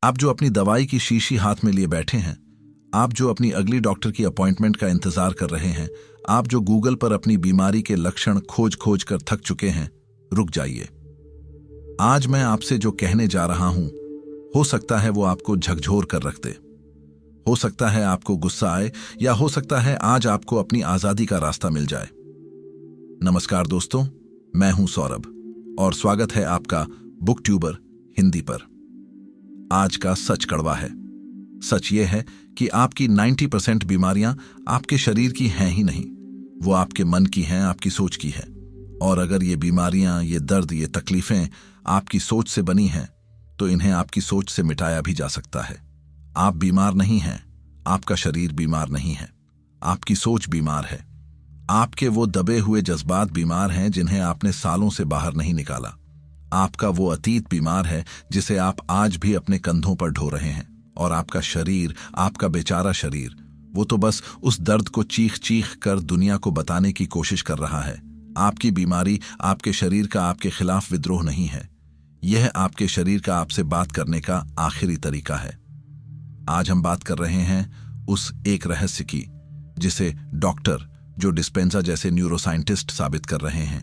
आप जो अपनी दवाई की शीशी हाथ में लिए बैठे हैं, आप जो अपनी अगली डॉक्टर की अपॉइंटमेंट का इंतजार कर रहे हैं, आप जो गूगल पर अपनी बीमारी के लक्षण खोज खोज कर थक चुके हैं, रुक जाइए। आज मैं आपसे जो कहने जा रहा हूं, हो सकता है वो आपको झकझोर कर रख दे, हो सकता है आपको गुस्सा आए, या हो सकता है आज आपको अपनी आजादी का रास्ता मिल जाए। नमस्कार दोस्तों, मैं हूं सौरभ और स्वागत है आपका बुक ट्यूबर हिंदी पर। आज का सच कड़वा है। सच ये है कि आपकी 90% बीमारियां आपके शरीर की हैं ही नहीं, वो आपके मन की हैं, आपकी सोच की है। और अगर ये बीमारियां, ये दर्द, ये तकलीफें आपकी सोच से बनी हैं, तो इन्हें आपकी सोच से मिटाया भी जा सकता है। आप बीमार नहीं हैं, आपका शरीर बीमार नहीं है, आपकी सोच बीमार है। आपके वो दबे हुए जज्बात बीमार हैं जिन्हें आपने सालों से बाहर नहीं निकाला। आपका वो अतीत बीमार है जिसे आप आज भी अपने कंधों पर ढो रहे हैं। और आपका शरीर, आपका बेचारा शरीर, वो तो बस उस दर्द को चीख चीख कर दुनिया को बताने की कोशिश कर रहा है। आपकी बीमारी आपके शरीर का आपके खिलाफ विद्रोह नहीं है, यह आपके शरीर का आपसे बात करने का आखिरी तरीका है। आज हम बात कर रहे हैं उस एक रहस्य की जिसे डॉक्टर जो डिस्पेंजा जैसे न्यूरोसाइंटिस्ट साबित कर रहे हैं।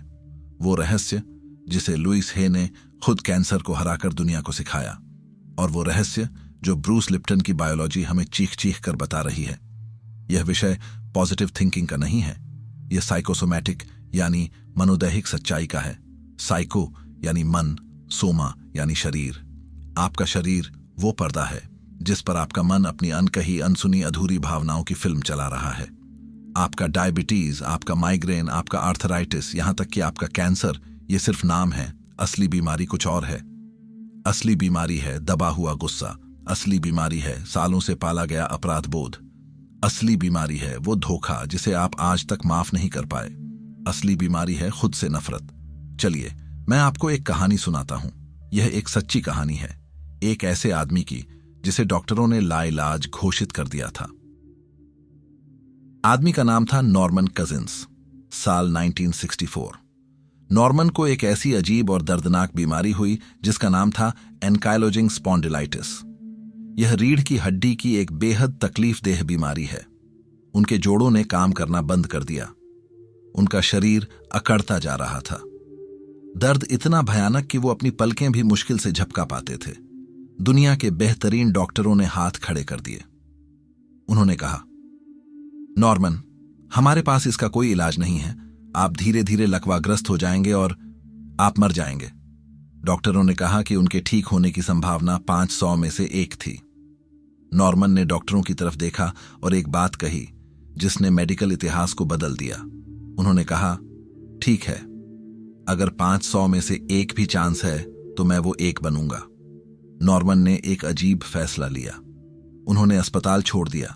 वो रहस्य जिसे लुइस हे ने खुद कैंसर को हराकर दुनिया को सिखाया, और वो रहस्य जो ब्रूस लिप्टन की बायोलॉजी हमें चीख चीख कर बता रही है। यह विषय पॉजिटिव थिंकिंग का नहीं है, यह साइकोसोमैटिक यानी मनोदैहिक सच्चाई का है। साइको यानी मन, सोमा यानी शरीर। आपका शरीर वो पर्दा है जिस पर आपका मन अपनी अनकही, अनसुनी, अधूरी भावनाओं की फिल्म चला रहा है। आपका डायबिटीज, आपका माइग्रेन, आपका आर्थराइटिस, यहां तक कि आपका कैंसर, ये सिर्फ नाम है। असली बीमारी कुछ और है। असली बीमारी है दबा हुआ गुस्सा। असली बीमारी है सालों से पाला गया अपराध बोध। असली बीमारी है वो धोखा जिसे आप आज तक माफ नहीं कर पाए। असली बीमारी है खुद से नफरत। चलिए, मैं आपको एक कहानी सुनाता हूं। यह एक सच्ची कहानी है, एक ऐसे आदमी की जिसे डॉक्टरों ने लाइलाज घोषित कर दिया था। आदमी का नाम था नॉर्मन कजिन्स। साल 1964। नॉर्मन को एक ऐसी अजीब और दर्दनाक बीमारी हुई जिसका नाम था एनकाइलोजिंग स्पॉन्डिलाइटिस। यह रीढ़ की हड्डी की एक बेहद तकलीफदेह बीमारी है। उनके जोड़ों ने काम करना बंद कर दिया। उनका शरीर अकड़ता जा रहा था। दर्द इतना भयानक कि वो अपनी पलकें भी मुश्किल से झपका पाते थे। दुनिया के बेहतरीन डॉक्टरों ने हाथ खड़े कर दिए। उन्होंने कहा, नॉर्मन, हमारे पास इसका कोई इलाज नहीं है। आप धीरे धीरे लकवाग्रस्त हो जाएंगे और आप मर जाएंगे। डॉक्टरों ने कहा कि उनके ठीक होने की संभावना 500 में से 1 थी। नॉर्मन ने डॉक्टरों की तरफ देखा और एक बात कही जिसने मेडिकल इतिहास को बदल दिया। उन्होंने कहा, ठीक है, अगर 500 में से 1 भी चांस है तो मैं वो 1 बनूंगा। नॉर्मन ने एक अजीब फैसला लिया। उन्होंने अस्पताल छोड़ दिया।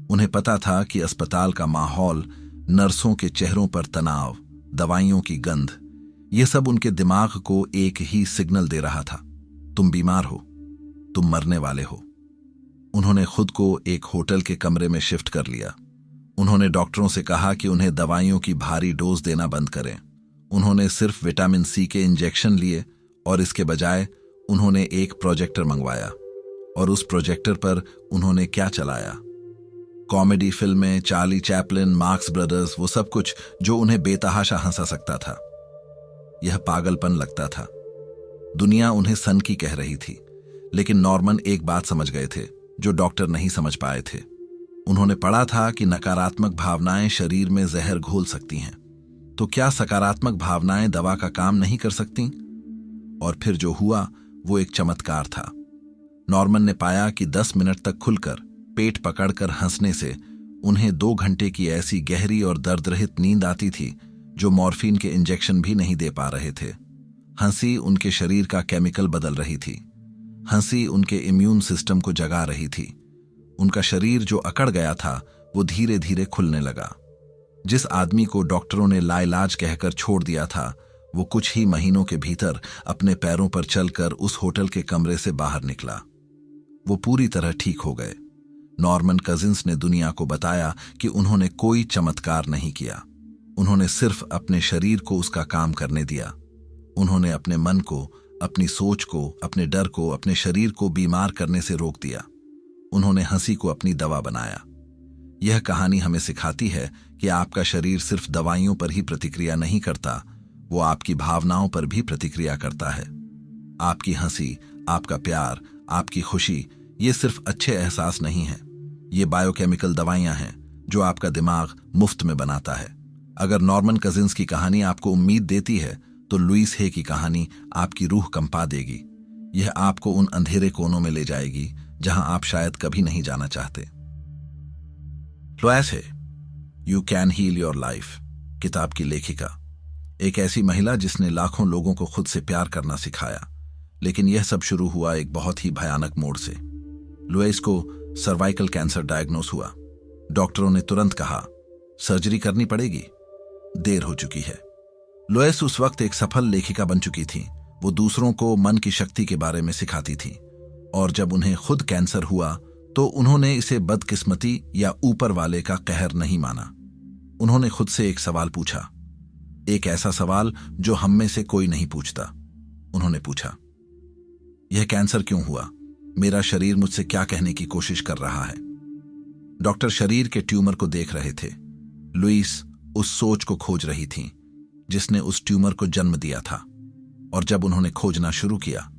उन्हें पता था कि अस्पताल का माहौल, नर्सों के चेहरों पर तनाव, दवाइयों की गंध, ये सब उनके दिमाग को एक ही सिग्नल दे रहा था, तुम बीमार हो, तुम मरने वाले हो। उन्होंने खुद को एक होटल के कमरे में शिफ्ट कर लिया। उन्होंने डॉक्टरों से कहा कि उन्हें दवाइयों की भारी डोज देना बंद करें। उन्होंने सिर्फ विटामिन सी के इंजेक्शन लिए और इसके बजाय उन्होंने एक प्रोजेक्टर मंगवाया। और उस प्रोजेक्टर पर उन्होंने क्या चलाया? कॉमेडी फिल्में, चार्ली चैपलिन, मार्क्स ब्रदर्स, वो सब कुछ जो उन्हें बेतहाशा हंसा सकता था। यह पागलपन लगता था। दुनिया उन्हें सनकी कह रही थी, लेकिन नॉर्मन एक बात समझ गए थे जो डॉक्टर नहीं समझ पाए थे। उन्होंने पढ़ा था कि नकारात्मक भावनाएं शरीर में जहर घोल सकती हैं, तो क्या सकारात्मक भावनाएं दवा का काम नहीं कर सकती? और फिर जो हुआ वो एक चमत्कार था। नॉर्मन ने पाया कि 10 मिनट तक खुलकर पेट पकड़कर हंसने से उन्हें 2 घंटे की ऐसी गहरी और दर्दरहित नींद आती थी जो मॉर्फिन के इंजेक्शन भी नहीं दे पा रहे थे। हंसी उनके शरीर का केमिकल बदल रही थी। हंसी उनके इम्यून सिस्टम को जगा रही थी। उनका शरीर जो अकड़ गया था वो धीरे धीरे खुलने लगा। जिस आदमी को डॉक्टरों ने लाइलाज कहकर छोड़ दिया था, वो कुछ ही महीनों के भीतर अपने पैरों पर चलकर उस होटल के कमरे से बाहर निकला। वो पूरी तरह ठीक हो गए। नॉर्मन कजिन्स ने दुनिया को बताया कि उन्होंने कोई चमत्कार नहीं किया। उन्होंने सिर्फ अपने शरीर को उसका काम करने दिया। उन्होंने अपने मन को, अपनी सोच को, अपने डर को, अपने शरीर को बीमार करने से रोक दिया। उन्होंने हंसी को अपनी दवा बनाया। यह कहानी हमें सिखाती है कि आपका शरीर सिर्फ दवाइयों पर ही प्रतिक्रिया नहीं करता, वो आपकी भावनाओं पर भी प्रतिक्रिया करता है। आपकी हंसी, आपका प्यार, आपकी खुशी, ये सिर्फ अच्छे एहसास नहीं हैं, ये बायोकेमिकल दवाइयां हैं जो आपका दिमाग मुफ्त में बनाता है। अगर नॉर्मन कजिन्स की कहानी आपको उम्मीद देती है तो लुइस हे की कहानी आपकी रूह कंपा देगी। यह आपको उन अंधेरे कोनों में ले जाएगी जहां आप शायद कभी नहीं जाना चाहते। Louise Hay, you can heal your life किताब की लेखिका, एक ऐसी महिला जिसने लाखों लोगों को खुद से प्यार करना सिखाया। लेकिन यह सब शुरू हुआ एक बहुत ही भयानक मोड़ से। लुइस को सर्वाइकल कैंसर डायग्नोस हुआ। डॉक्टरों ने तुरंत कहा, सर्जरी करनी पड़ेगी। देर हो चुकी है। लुइस उस वक्त एक सफल लेखिका बन चुकी थी। वो दूसरों को मन की शक्ति के बारे में सिखाती थी, और जब उन्हें खुद कैंसर हुआ तो उन्होंने इसे बदकिस्मती या ऊपर वाले का कहर नहीं माना। उन्होंने खुद से एक सवाल पूछा, एक ऐसा सवाल जो हम में से कोई नहीं पूछता। उन्होंने पूछा, यह कैंसर क्यों हुआ? मेरा शरीर मुझसे क्या कहने की कोशिश कर रहा है? डॉक्टर शरीर के ट्यूमर को देख रहे थे। लुइस उस सोच को खोज रही थी जिसने उस ट्यूमर को जन्म दिया था। और जब उन्होंने खोजना शुरू किया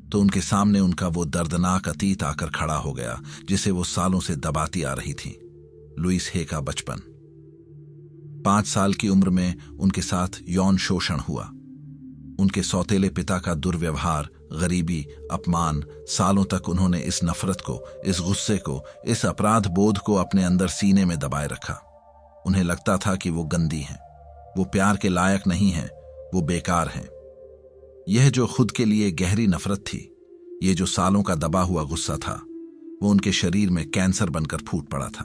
तो उनके सामने उनका वो दर्दनाक अतीत आकर खड़ा हो गया जिसे वो सालों से दबाती आ रही थी। लुइस हे का बचपन। 5 साल की उम्र में उनके साथ यौन शोषण हुआ। उनके सौतेले पिता का दुर्व्यवहार, गरीबी, अपमान, सालों तक उन्होंने इस नफरत को, इस गुस्से को, इस अपराध बोध को अपने अंदर सीने में दबाए रखा। उन्हें लगता था कि वो गंदी हैं, वो प्यार के लायक नहीं हैं, वो बेकार हैं। यह जो खुद के लिए गहरी नफरत थी, ये जो सालों का दबा हुआ गुस्सा था, वो उनके शरीर में कैंसर बनकर फूट पड़ा था।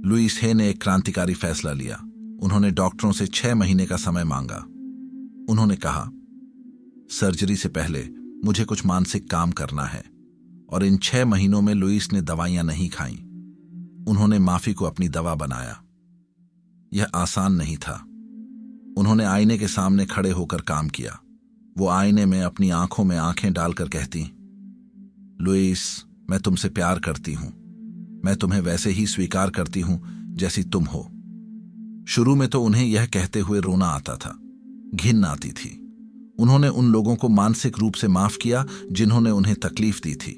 लुइस हे ने एक क्रांतिकारी फैसला लिया। उन्होंने डॉक्टरों से 6 महीने का समय मांगा। उन्होंने कहा, सर्जरी से पहले मुझे कुछ मानसिक काम करना है। और इन 6 महीनों में लुइस ने दवाइयां नहीं खाईं। उन्होंने माफी को अपनी दवा बनाया। यह आसान नहीं था। उन्होंने आईने के सामने खड़े होकर काम किया। वो आईने में अपनी आंखों में आंखें डालकर कहती, लुइस, मैं तुमसे प्यार करती हूं। मैं तुम्हें वैसे ही स्वीकार करती हूं जैसी तुम हो। शुरू में तो उन्हें यह कहते हुए रोना आता था, घिन आती थी। उन्होंने उन लोगों को मानसिक रूप से माफ किया जिन्होंने उन्हें तकलीफ दी थी।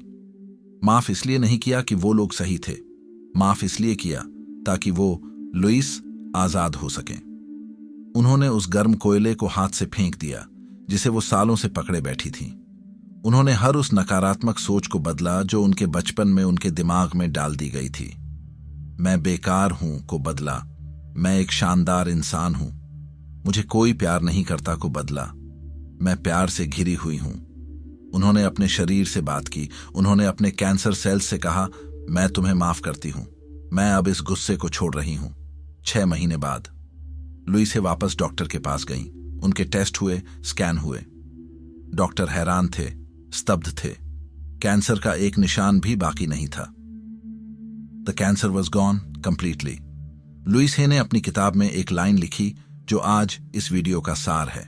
माफ इसलिए नहीं किया कि वो लोग सही थे, माफ इसलिए किया ताकि वो, लुइस, आजाद हो सकें। उन्होंने उस गर्म कोयले को हाथ से फेंक दिया जिसे वो सालों से पकड़े बैठी थी। उन्होंने हर उस नकारात्मक सोच को बदला जो उनके बचपन में उनके दिमाग में डाल दी गई थी। मैं बेकार हूं को बदला, मैं एक शानदार इंसान हूं, मुझे कोई प्यार नहीं करता को बदला, मैं प्यार से घिरी हुई हूं। उन्होंने अपने शरीर से बात की। उन्होंने अपने कैंसर सेल्स से कहा, मैं तुम्हें माफ करती हूं, मैं अब इस गुस्से को छोड़ रही हूं। 6 महीने बाद लुइस वापस डॉक्टर के पास गईं। उनके टेस्ट हुए, स्कैन हुए। डॉक्टर हैरान थे, स्तब्ध थे। कैंसर का एक निशान भी बाकी नहीं था। The cancer was gone completely. Louise Hay ने अपनी किताब में एक लाइन लिखी जो आज इस वीडियो का सार है।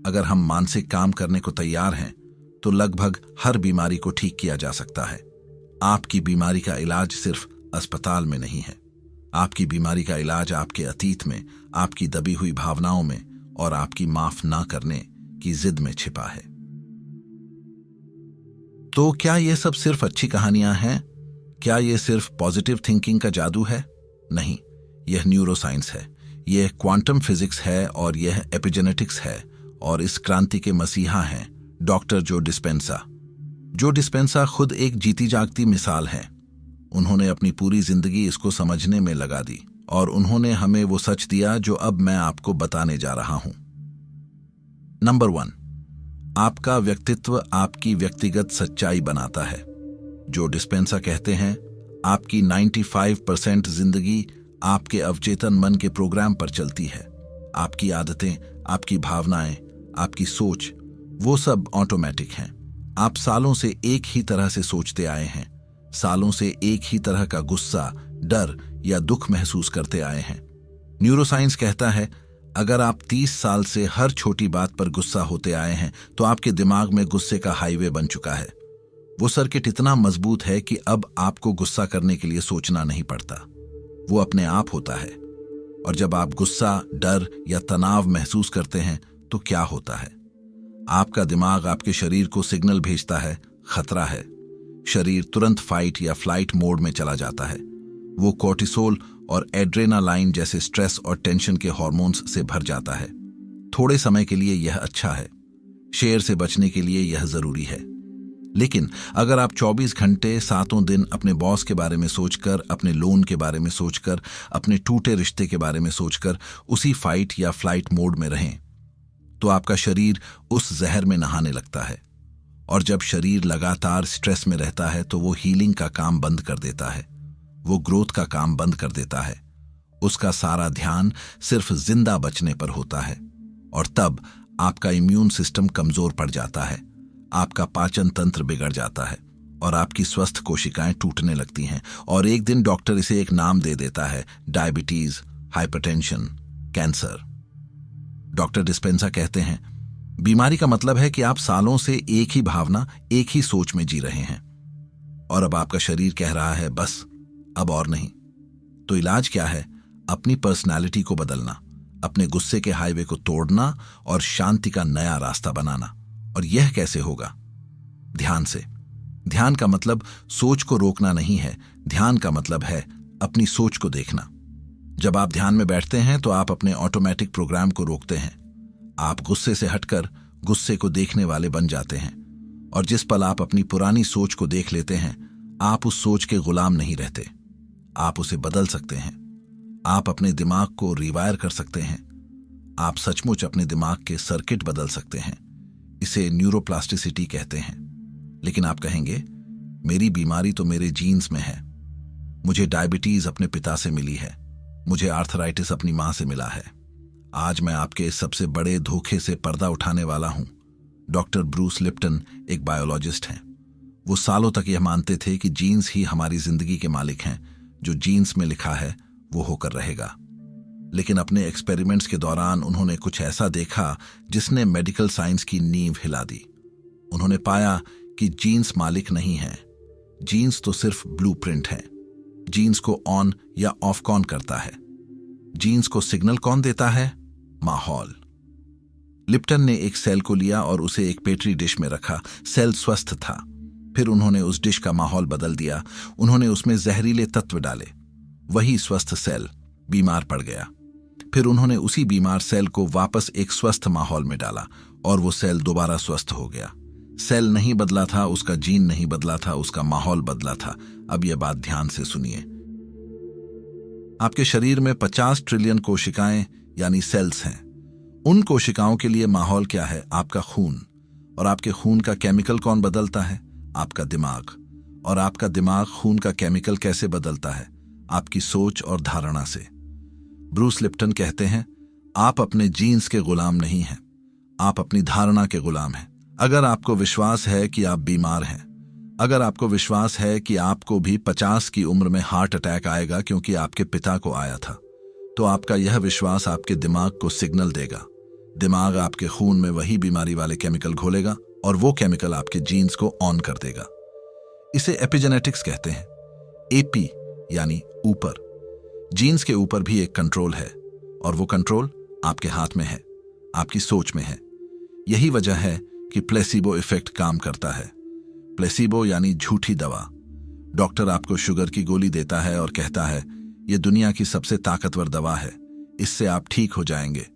अगर हम मानसिक काम करने को तैयार हैं तो लगभग हर बीमारी को ठीक किया जा सकता है। आपकी बीमारी का इलाज सिर्फ अस्पताल में नहीं है। आपकी बीमारी का इलाज आपके अतीत में, आपकी दबी हुई भावनाओं में और आपकी माफ ना करने की जिद में छिपा है। तो क्या ये सब सिर्फ अच्छी कहानियां हैं? क्या ये सिर्फ पॉजिटिव थिंकिंग का जादू है? नहीं, यह न्यूरोसाइंस है, यह क्वांटम फिजिक्स है और यह एपिजेनेटिक्स है। और इस क्रांति के मसीहा हैं डॉक्टर जो डिस्पेंसा। जो डिस्पेंसा खुद एक जीती जागती मिसाल है। उन्होंने अपनी पूरी जिंदगी इसको समझने में लगा दी और उन्होंने हमें वो सच दिया जो अब मैं आपको बताने जा रहा हूं। नंबर 1, आपका व्यक्तित्व आपकी व्यक्तिगत सच्चाई बनाता है। जो डिस्पेंसा कहते हैं, आपकी 95% जिंदगी आपके अवचेतन मन के प्रोग्राम पर चलती है। आपकी आदतें, आपकी भावनाएं, आपकी सोच, वो सब ऑटोमेटिक हैं। आप सालों से एक ही तरह से सोचते आए हैं, सालों से एक ही तरह का गुस्सा, डर या दुख महसूस करते आए हैं। न्यूरोसाइंस कहता है, अगर आप 30 साल से हर छोटी बात पर गुस्सा होते आए हैं तो आपके दिमाग में गुस्से का हाईवे बन चुका है। वो सर्किट इतना मजबूत है कि अब आपको गुस्सा करने के लिए सोचना नहीं पड़ता, वो अपने आप होता है। और जब आप गुस्सा, डर या तनाव महसूस करते हैं तो क्या होता है? आपका दिमाग आपके शरीर को सिग्नल भेजता है, खतरा है। शरीर तुरंत फाइट या फ्लाइट मोड में चला जाता है। वो कोर्टिसोल और एड्रेनालाइन जैसे स्ट्रेस और टेंशन के हार्मोन्स से भर जाता है। थोड़े समय के लिए यह अच्छा है, शेर से बचने के लिए यह जरूरी है। लेकिन अगर आप 24 घंटे सातों दिन अपने बॉस के बारे में सोचकर, अपने लोन के बारे में सोचकर, अपने टूटे रिश्ते के बारे में सोचकर उसी फाइट या फ्लाइट मोड में रहें, तो आपका शरीर उस जहर में नहाने लगता है। और जब शरीर लगातार स्ट्रेस में रहता है तो वो हीलिंग का काम बंद कर देता है, वो ग्रोथ का काम बंद कर देता है। उसका सारा ध्यान सिर्फ जिंदा बचने पर होता है। और तब आपका इम्यून सिस्टम कमजोर पड़ जाता है, आपका पाचन तंत्र बिगड़ जाता है और आपकी स्वस्थ कोशिकाएं टूटने लगती हैं। और एक दिन डॉक्टर इसे एक नाम दे देता है, डायबिटीज, हाइपरटेंशन, कैंसर। डॉक्टर डिस्पेंसा कहते हैं, बीमारी का मतलब है कि आप सालों से एक ही भावना, एक ही सोच में जी रहे हैं और अब आपका शरीर कह रहा है बस, अब और नहीं। तो इलाज क्या है? अपनी पर्सनालिटी को बदलना, अपने गुस्से के हाईवे को तोड़ना और शांति का नया रास्ता बनाना। और यह कैसे होगा? ध्यान से। ध्यान का मतलब सोच को रोकना नहीं है, ध्यान का मतलब है अपनी सोच को देखना। जब आप ध्यान में बैठते हैं तो आप अपने ऑटोमेटिक प्रोग्राम को रोकते हैं। आप गुस्से से हटकर गुस्से को देखने वाले बन जाते हैं। और जिस पल आप अपनी पुरानी सोच को देख लेते हैं, आप उस सोच के गुलाम नहीं रहते, आप उसे बदल सकते हैं। आप अपने दिमाग को रिवायर कर सकते हैं। आप सचमुच अपने दिमाग के सर्किट बदल सकते हैं। इसे न्यूरोप्लास्टिसिटी कहते हैं। लेकिन आप कहेंगे, मेरी बीमारी तो मेरे जीन्स में है। मुझे डायबिटीज अपने पिता से मिली है, मुझे आर्थराइटिस अपनी मां से मिला है। आज मैं आपके इस सबसे बड़े धोखे से पर्दा उठाने वाला हूं। डॉक्टर ब्रूस लिप्टन एक बायोलॉजिस्ट हैं। वो सालों तक यह मानते थे कि जीन्स ही हमारी जिंदगी के मालिक हैं, जो जीन्स में लिखा है वो होकर रहेगा। लेकिन अपने एक्सपेरिमेंट्स के दौरान उन्होंने कुछ ऐसा देखा जिसने मेडिकल साइंस की नींव हिला दी। उन्होंने पाया कि जीन्स मालिक नहीं है, जीन्स तो सिर्फ ब्लूप्रिंट है। जीन्स को ऑन या ऑफ कौन करता है? जीन्स को सिग्नल कौन देता है? माहौल। लिप्टन ने एक सेल को लिया और उसे एक पेट्री डिश में रखा। सेल स्वस्थ था। फिर उन्होंने उस डिश का माहौल बदल दिया। उन्होंने उसमें जहरीले तत्व डाले। वही स्वस्थ सेल बीमार पड़ गया। फिर उन्होंने उसी बीमार सेल को वापस एक स्वस्थ माहौल में डाला और वो सेल दोबारा स्वस्थ हो गया। सेल नहीं बदला था, उसका जीन नहीं बदला था, उसका माहौल बदला था। अब यह बात ध्यान से सुनिए। आपके शरीर में 50 ट्रिलियन कोशिकाएं यानी सेल्स हैं। उन कोशिकाओं के लिए माहौल क्या है? आपका खून। और आपके खून का केमिकल कौन बदलता है? आपका दिमाग। और आपका दिमाग खून का केमिकल कैसे बदलता है? आपकी सोच और धारणा से। ब्रूस लिप्टन कहते हैं, आप अपने जीन्स के गुलाम नहीं हैं, आप अपनी धारणा के गुलाम हैं। अगर आपको विश्वास है कि आप बीमार हैं, अगर आपको विश्वास है कि आपको भी 50 की उम्र में हार्ट अटैक आएगा क्योंकि आपके पिता को आया था, तो आपका यह विश्वास आपके दिमाग को सिग्नल देगा। दिमाग आपके खून में वही बीमारी वाले केमिकल घोलेगा और वो केमिकल आपके जीन्स को ऑन कर देगा। इसे एपिजेनेटिक्स कहते हैं। एपी यानी ऊपर। जीन्स के ऊपर भी एक कंट्रोल है और वो कंट्रोल आपके हाथ में है, आपकी सोच में है। यही वजह है कि प्लेसिबो इफेक्ट काम करता है। प्लेसिबो यानी झूठी दवा। डॉक्टर आपको शुगर की गोली देता है और कहता है, यह दुनिया की सबसे ताकतवर दवा है, इससे आप ठीक हो जाएंगे।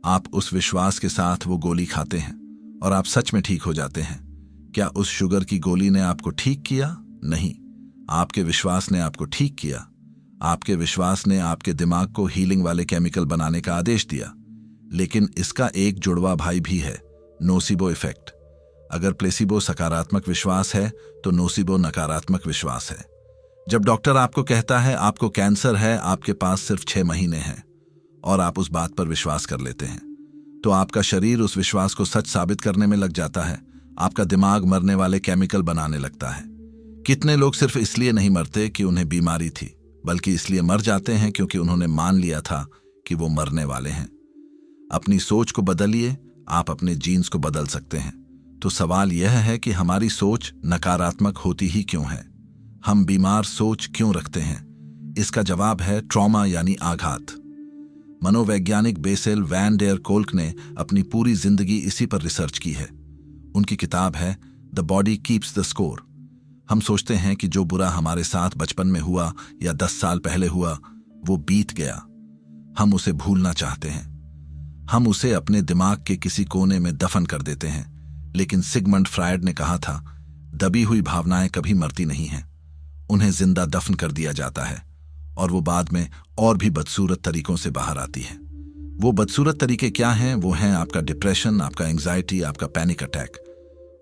आप उस विश्वास के साथ वो गोली खाते हैं और आप सच में ठीक हो जाते हैं। क्या उस शुगर की गोली ने आपको ठीक किया? नहीं, आपके विश्वास ने आपको ठीक किया। आपके विश्वास ने आपके दिमाग को हीलिंग वाले केमिकल बनाने का आदेश दिया। लेकिन इसका एक जुड़वा भाई भी है, नोसिबो इफेक्ट। अगर प्लेसिबो सकारात्मक विश्वास है तो नोसिबो नकारात्मक विश्वास है। जब डॉक्टर आपको कहता है आपको कैंसर है, आपके पास सिर्फ 6 महीने हैं, और आप उस बात पर विश्वास कर लेते हैं, तो आपका शरीर उस विश्वास को सच साबित करने में लग जाता है। आपका दिमाग मरने वाले केमिकल बनाने लगता है। कितने लोग सिर्फ इसलिए नहीं मरते कि उन्हें बीमारी थी, बल्कि इसलिए मर जाते हैं क्योंकि उन्होंने मान लिया था कि वो मरने वाले हैं। अपनी सोच को बदलिए, आप अपने जीन्स को बदल सकते हैं। तो सवाल यह है कि हमारी सोच नकारात्मक होती ही क्यों है? हम बीमार सोच क्यों रखते हैं? इसका जवाब है ट्रॉमा यानी आघात। मनोवैज्ञानिक बेसिल वैन डेर कोल्क ने अपनी पूरी जिंदगी इसी पर रिसर्च की है। उनकी किताब है the body keeps the score. हम सोचते हैं कि जो बुरा हमारे साथ बचपन में हुआ या 10 साल पहले हुआ, वो बीत गया। हम उसे भूलना चाहते हैं। हम उसे अपने दिमाग के किसी कोने में दफन कर देते हैं। लेकिन सिगमंड फ्रायड ने कहा था, दबी हुई भावनाएं कभी मरती नहीं हैं, उन्हें जिंदा दफन कर दिया जाता है और वो बाद में और भी बदसूरत तरीकों से बाहर आती है। वो बदसूरत तरीके क्या हैं? वो हैं आपका डिप्रेशन, आपका एंग्जाइटी, आपका पैनिक अटैक।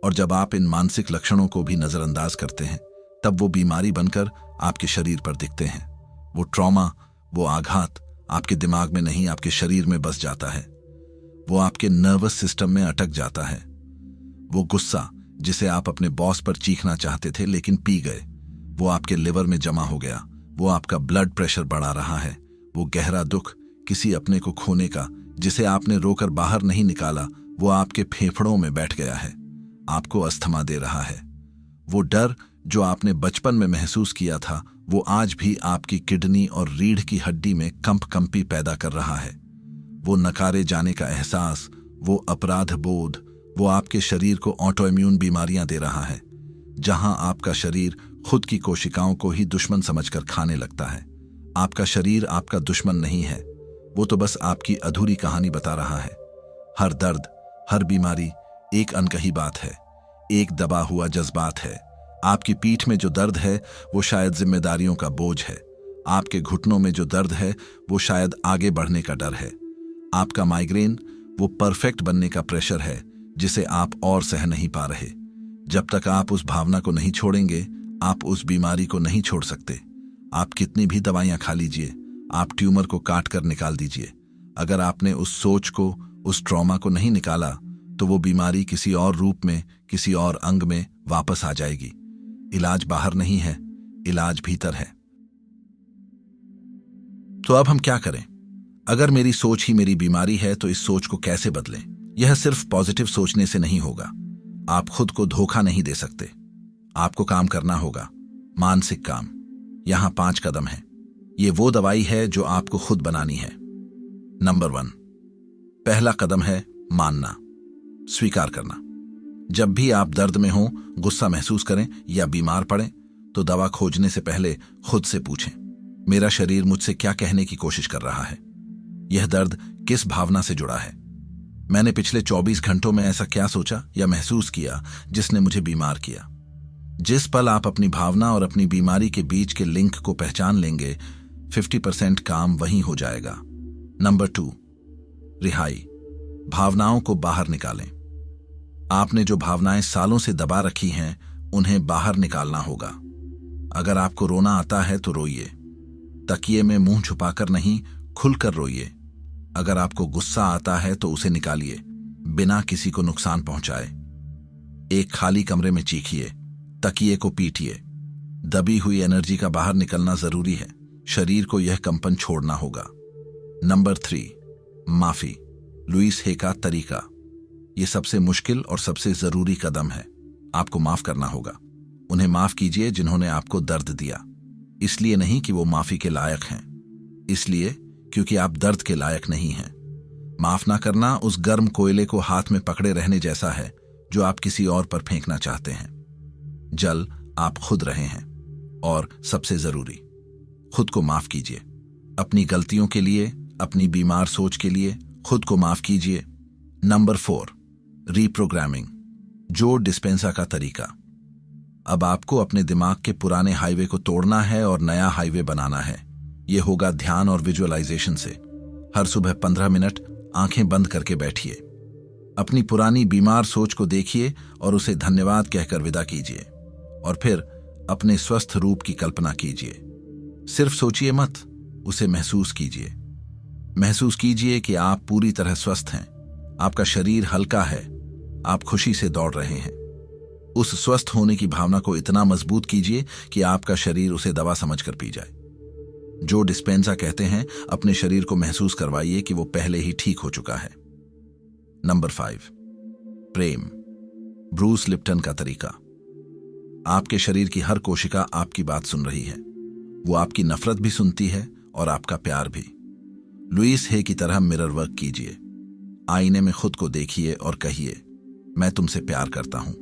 और जब आप इन मानसिक लक्षणों को भी नजरअंदाज करते हैं, तब वो बीमारी बनकर आपके शरीर पर दिखते हैं। वो ट्रॉमा, वो आघात आपके दिमाग में नहीं, आपके शरीर में बस जाता है। वो आपके नर्वस सिस्टम में अटक जाता है। वो गुस्सा जिसे आप अपने बॉस पर चीखना चाहते थे लेकिन पी गए, वो आपके लिवर में जमा हो गया। वो आपका ब्लड प्रेशर बढ़ा रहा है। वो गहरा दुख किसी अपने को खोने का, जिसे आपने रोकर बाहर नहीं निकाला, वो आपके फेफड़ों में बैठ गया है, आपको अस्थमा दे रहा है। वो डर जो आपने बचपन में महसूस किया था, वो आज भी आपकी किडनी और रीढ़ की हड्डी में कंपी पैदा कर रहा है। वो नकारे जाने का एहसास, वो अपराध बोध, वो आपके शरीर को ऑटोइम्यून बीमारियां दे रहा है, जहां आपका शरीर खुद की कोशिकाओं को ही दुश्मन समझकर खाने लगता है। आपका शरीर आपका दुश्मन नहीं है, वो तो बस आपकी अधूरी कहानी बता रहा है। हर दर्द, हर बीमारी एक अनकही बात है, एक दबा हुआ जज्बात है। आपकी पीठ में जो दर्द है वो शायद जिम्मेदारियों का बोझ है। आपके घुटनों में जो दर्द है वो शायद आगे बढ़ने का डर है। आपका माइग्रेन वो परफेक्ट बनने का प्रेशर है जिसे आप और सह नहीं पा रहे। जब तक आप उस भावना को नहीं छोड़ेंगे, आप उस बीमारी को नहीं छोड़ सकते। आप कितनी भी दवाइयां खा लीजिए, आप ट्यूमर को काट कर निकाल दीजिए, अगर आपने उस सोच को, उस ट्रॉमा को नहीं निकाला, तो वो बीमारी किसी और रूप में, किसी और अंग में वापस आ जाएगी। इलाज बाहर नहीं है, इलाज भीतर है। तो अब हम क्या करें? अगर मेरी सोच ही मेरी बीमारी है, तो इस सोच को कैसे बदलें? यह सिर्फ पॉजिटिव सोचने से नहीं होगा। आप खुद को धोखा नहीं दे सकते। आपको काम करना होगा, मानसिक काम। यहां 5 कदम हैं। ये वो दवाई है जो आपको खुद बनानी है। नंबर 1, पहला कदम है मानना, स्वीकार करना। जब भी आप दर्द में हों, गुस्सा महसूस करें या बीमार पड़ें, तो दवा खोजने से पहले खुद से पूछें, मेरा शरीर मुझसे क्या कहने की कोशिश कर रहा है? यह दर्द किस भावना से जुड़ा है? मैंने पिछले 24 घंटों में ऐसा क्या सोचा या महसूस किया जिसने मुझे बीमार किया? जिस पल आप अपनी भावना और अपनी बीमारी के बीच के लिंक को पहचान लेंगे, 50% काम वहीं हो जाएगा। नंबर 2, रिहाई। भावनाओं को बाहर निकालें। आपने जो भावनाएं सालों से दबा रखी हैं, उन्हें बाहर निकालना होगा। अगर आपको रोना आता है तो रोइए, तकिए में मुंह छुपाकर नहीं, खुलकर रोइए। अगर आपको गुस्सा आता है तो उसे निकालिए, बिना किसी को नुकसान पहुंचाए। एक खाली कमरे में चीखिए, तकिए को पीटिए। दबी हुई एनर्जी का बाहर निकलना जरूरी है। शरीर को यह कंपन छोड़ना होगा। नंबर 3, माफी। लुईस हे का तरीका। यह सबसे मुश्किल और सबसे जरूरी कदम है। आपको माफ करना होगा। उन्हें माफ कीजिए जिन्होंने आपको दर्द दिया। इसलिए नहीं कि वो माफी के लायक हैं, इसलिए क्योंकि आप दर्द के लायक नहीं हैं। माफ ना करना उस गर्म कोयले को हाथ में पकड़े रहने जैसा है जो आप किसी और पर फेंकना चाहते हैं। जल आप खुद रहे हैं। और सबसे जरूरी, खुद को माफ कीजिए। अपनी गलतियों के लिए, अपनी बीमार सोच के लिए खुद को माफ कीजिए। Number 4, reprogramming. जो डिस्पेंसा का तरीका। अब आपको अपने दिमाग के पुराने हाईवे को तोड़ना है और नया हाईवे बनाना है। यह होगा ध्यान और विजुअलाइजेशन से। हर सुबह 15 मिनट आंखें बंद करके बैठिए। अपनी पुरानी बीमार सोच को देखिए और उसे धन्यवाद कहकर विदा कीजिए। और फिर अपने स्वस्थ रूप की कल्पना कीजिए। सिर्फ सोचिए मत, उसे महसूस कीजिए। महसूस कीजिए कि आप पूरी तरह स्वस्थ हैं, आपका शरीर हल्का है, आप खुशी से दौड़ रहे हैं। उस स्वस्थ होने की भावना को इतना मजबूत कीजिए कि आपका शरीर उसे दवा समझकर पी जाए। जो डिस्पेंसा कहते हैं, अपने शरीर को महसूस करवाइए कि वो पहले ही ठीक हो चुका है। नंबर 5, प्रेम। ब्रूस लिप्टन का तरीका। आपके शरीर की हर कोशिका आपकी बात सुन रही है। वो आपकी नफरत भी सुनती है और आपका प्यार भी। लुइस हे की तरह मिरर वर्क कीजिए। आईने में खुद को देखिए और कहिए, मैं तुमसे प्यार करता हूं।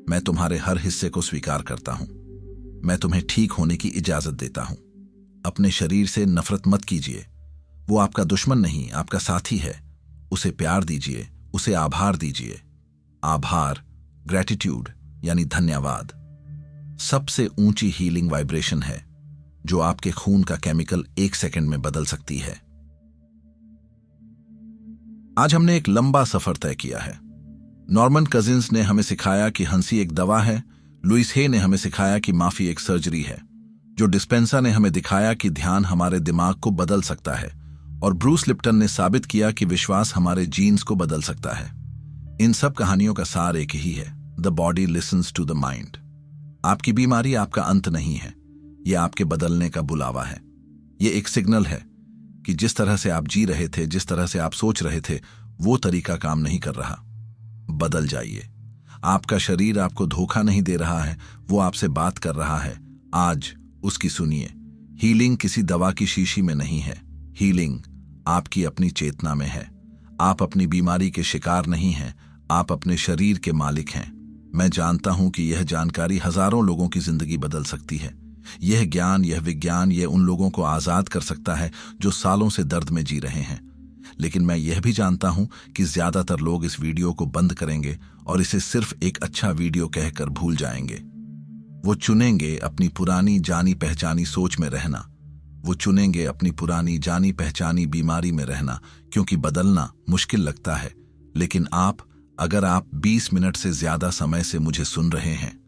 मैं तुम्हारे हर हिस्से को स्वीकार करता हूं। मैं तुम्हें ठीक होने की इजाजत देता हूं। अपने शरीर से नफरत मत कीजिए। वो आपका दुश्मन नहीं, आपका साथी है। उसे प्यार दीजिए, उसे आभार दीजिए। आभार, ग्रेटिट्यूड यानी धन्यवाद, सबसे ऊंची हीलिंग वाइब्रेशन है जो आपके खून का केमिकल 1 सेकंड में बदल सकती है। आज हमने एक लंबा सफर तय किया है। नॉर्मन कजिंस ने हमें सिखाया कि हंसी एक दवा है। लुइस हे ने हमें सिखाया कि माफी एक सर्जरी है। जो डिस्पेंसा ने हमें दिखाया कि ध्यान हमारे दिमाग को बदल सकता है। और ब्रूस लिप्टन ने साबित किया कि विश्वास हमारे जीन्स को बदल सकता है। इन सब कहानियों का सार एक ही है, the body listens to the mind. आपकी बीमारी आपका अंत नहीं है, यह आपके बदलने का बुलावा है। यह एक सिग्नल है कि जिस तरह से आप जी रहे थे, जिस तरह से आप सोच रहे थे, वो तरीका काम नहीं कर रहा। बदल जाइए। आपका शरीर आपको धोखा नहीं दे रहा है, वो आपसे बात कर रहा है। आज उसकी सुनिए। हीलिंग किसी दवा की शीशी में नहीं है। हीलिंग आपकी अपनी चेतना में है। आप अपनी बीमारी के शिकार नहीं हैं, आप अपने शरीर के मालिक हैं। मैं जानता हूं कि यह जानकारी हजारों लोगों की जिंदगी बदल सकती है। यह ज्ञान, यह विज्ञान, यह उन लोगों को आजाद कर सकता है जो सालों से दर्द में जी रहे हैं। लेकिन मैं यह भी जानता हूं कि ज्यादातर लोग इस वीडियो को बंद करेंगे और इसे सिर्फ एक अच्छा वीडियो कहकर भूल जाएंगे। वो चुनेंगे अपनी पुरानी जानी पहचानी सोच में रहना। वो चुनेंगे अपनी पुरानी जानी पहचानी बीमारी में रहना, क्योंकि बदलना मुश्किल लगता है। लेकिन अगर आप 20 मिनट से ज्यादा समय से मुझे सुन रहे हैं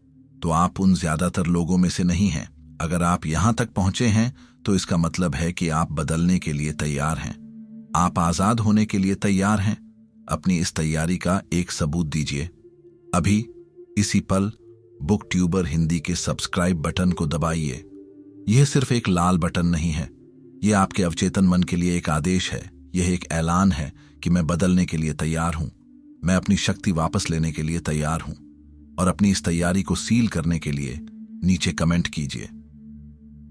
तो आप उन ज्यादातर लोगों में से नहीं हैं। अगर आप यहां तक पहुंचे हैं तो इसका मतलब है कि आप बदलने के लिए तैयार हैं। आप आजाद होने के लिए तैयार हैं। अपनी इस तैयारी का एक सबूत दीजिए। अभी इसी पल बुक ट्यूबर हिंदी के सब्सक्राइब बटन को दबाइए। यह सिर्फ एक लाल बटन नहीं है, यह आपके अवचेतन मन के लिए एक आदेश है। यह एक ऐलान है कि मैं बदलने के लिए तैयार हूं। मैं अपनी शक्ति वापस लेने के लिए तैयार हूं। और अपनी इस तैयारी को सील करने के लिए नीचे कमेंट कीजिए।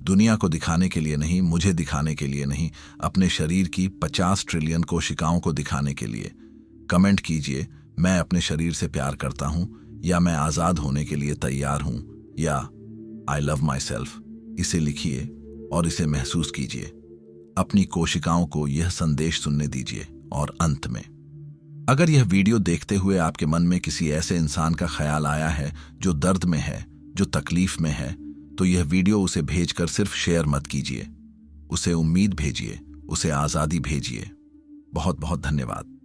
दुनिया को दिखाने के लिए नहीं, मुझे दिखाने के लिए नहीं, अपने शरीर की 50 ट्रिलियन कोशिकाओं को दिखाने के लिए कमेंट कीजिए, मैं अपने शरीर से प्यार करता हूं, या मैं आजाद होने के लिए तैयार हूं, या आई लव माई सेल्फ। इसे लिखिए और इसे महसूस कीजिए। अपनी कोशिकाओं को यह संदेश सुनने दीजिए। और अंत में, अगर यह वीडियो देखते हुए आपके मन में किसी ऐसे इंसान का ख्याल आया है जो दर्द में है, जो तकलीफ में है, तो यह वीडियो उसे भेजकर सिर्फ शेयर मत कीजिए। उसे उम्मीद भेजिए, उसे आजादी भेजिए। बहुत बहुत धन्यवाद।